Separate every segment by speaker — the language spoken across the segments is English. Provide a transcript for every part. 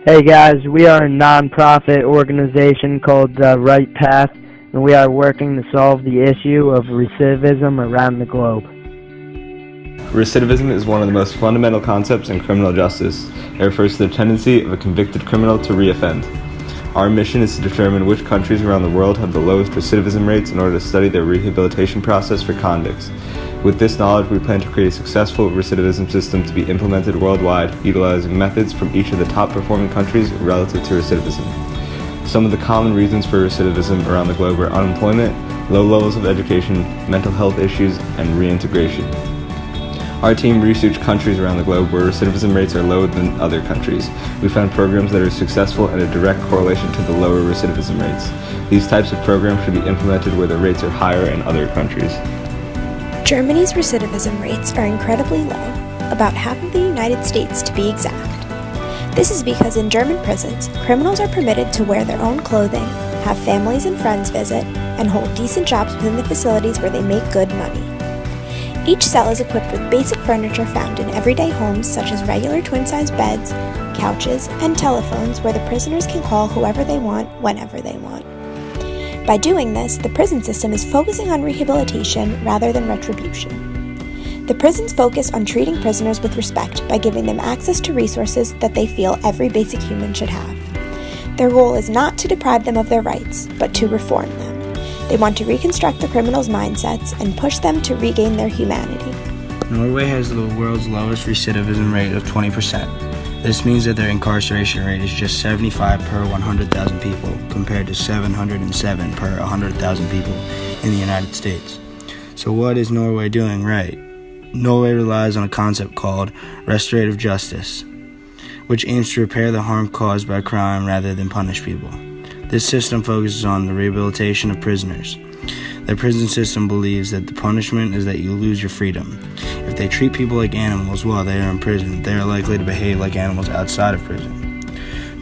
Speaker 1: Hey guys, we are a non-profit organization called The Right Path, and we are working to solve the issue of recidivism around the globe.
Speaker 2: Recidivism is one of the most fundamental concepts in criminal justice. It refers to the tendency of a convicted criminal to reoffend. Our mission is to determine which countries around the world have the lowest recidivism rates in order to study their rehabilitation process for convicts. With this knowledge, we plan to create a successful recidivism system to be implemented worldwide, utilizing methods from each of the top performing countries relative to recidivism. Some of the common reasons for recidivism around the globe are unemployment, low levels of education, mental health issues, and reintegration. Our team researched countries around the globe where recidivism rates are lower than other countries. We found programs that are successful and a direct correlation to the lower recidivism rates. These types of programs should be implemented where the rates are higher in other countries.
Speaker 3: Germany's recidivism rates are incredibly low, about half of the United States to be exact. This is because in German prisons, criminals are permitted to wear their own clothing, have families and friends visit, and hold decent jobs within the facilities where they make good money. Each cell is equipped with basic furniture found in everyday homes such as regular twin-size beds, couches, and telephones where the prisoners can call whoever they want, whenever they want. By doing this, the prison system is focusing on rehabilitation rather than retribution. The prisons focus on treating prisoners with respect by giving them access to resources that they feel every basic human should have. Their goal is not to deprive them of their rights, but to reform them. They want to reconstruct the criminals' mindsets and push them to regain their humanity.
Speaker 4: Norway has the world's lowest recidivism rate of 20%. This means that their incarceration rate is just 75 per 100,000 people, compared to 707 per 100,000 people in the United States. So what is Norway doing right? Norway relies on a concept called restorative justice, which aims to repair the harm caused by crime rather than punish people. This system focuses on the rehabilitation of prisoners. The prison system believes that the punishment is that you lose your freedom. If they treat people like animals while they are in prison, they are likely to behave like animals outside of prison.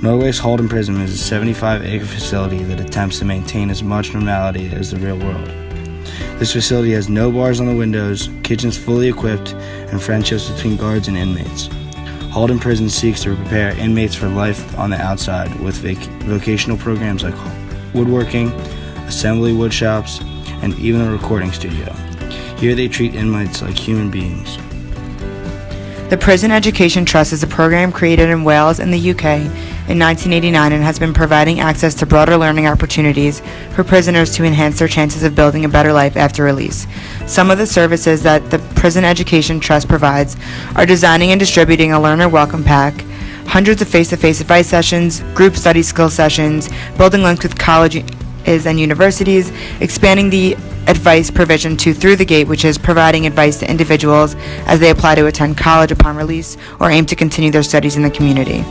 Speaker 4: Norway's Halden Prison is a 75-acre facility that attempts to maintain as much normality as the real world. This facility has no bars on the windows, kitchens fully equipped, and friendships between guards and inmates. Halden Prison seeks to prepare inmates for life on the outside with vocational programs like woodworking, assembly wood shops, and even a recording studio. Here they treat inmates like human beings.
Speaker 5: The Prison Education Trust is a program created in Wales in the UK in 1989 and has been providing access to broader learning opportunities for prisoners to enhance their chances of building a better life after release. Some of the services that the Prison Education Trust provides are designing and distributing a learner welcome pack, hundreds of face-to-face advice sessions, group study skill sessions, building links with colleges and universities, expanding the advice provision to Through the Gate, which is providing advice to individuals as they apply to attend college upon release or aim to continue their studies in the community.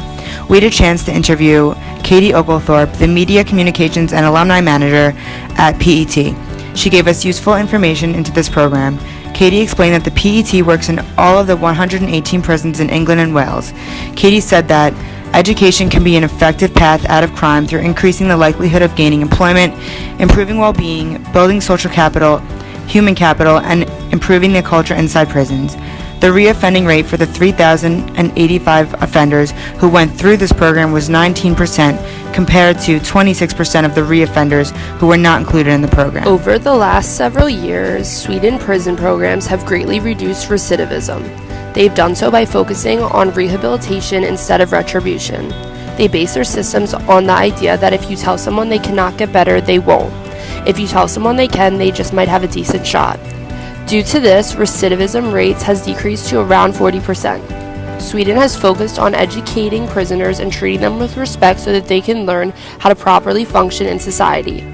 Speaker 5: We had a chance to interview Katie Oglethorpe, the Media Communications and Alumni Manager at PET. She gave us useful information into this program. Katie explained that the PET works in all of the 118 prisons in England and Wales. Katie said that education can be an effective path out of crime through increasing the likelihood of gaining employment, improving well-being, building social capital, human capital, and improving the culture inside prisons. The reoffending rate for the 3,085 offenders who went through this program was 19%, compared to 26% of the reoffenders who were not included in the program.
Speaker 6: Over the last several years, Sweden prison programs have greatly reduced recidivism. They've done so by focusing on rehabilitation instead of retribution. They base their systems on the idea that if you tell someone they cannot get better, they won't. If you tell someone they can, they just might have a decent shot. Due to this, recidivism rates has decreased to around 40%. Sweden has focused on educating prisoners and treating them with respect so that they can learn how to properly function in society.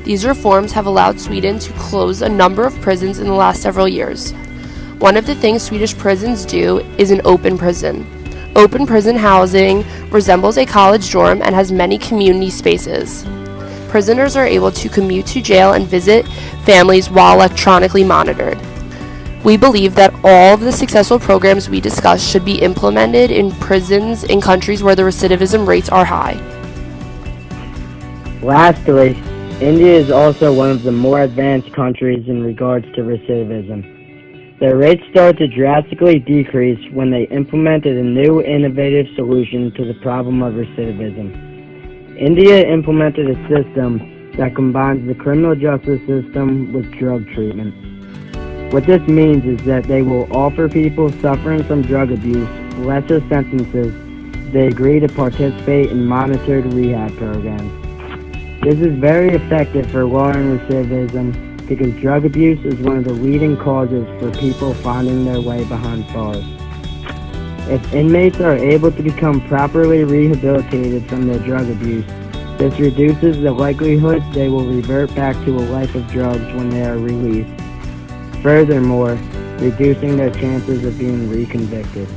Speaker 6: These reforms have allowed Sweden to close a number of prisons in the last several years. One of the things Swedish prisons do is an open prison. Open prison housing resembles a college dorm and has many community spaces. Prisoners are able to commute to jail and visit families while electronically monitored. We believe that all of the successful programs we discussed should be implemented in prisons in countries where the recidivism rates are high.
Speaker 1: Lastly, India is also one of the more advanced countries in regards to recidivism. Their rates started to drastically decrease when they implemented a new innovative solution to the problem of recidivism. India implemented a system that combines the criminal justice system with drug treatment. What this means is that they will offer people suffering from drug abuse lesser sentences if they agree to participate in monitored rehab programs. This is very effective for lowering recidivism because drug abuse is one of the leading causes for people finding their way behind bars. If inmates are able to become properly rehabilitated from their drug abuse, this reduces the likelihood they will revert back to a life of drugs when they are released, furthermore, reducing their chances of being reconvicted.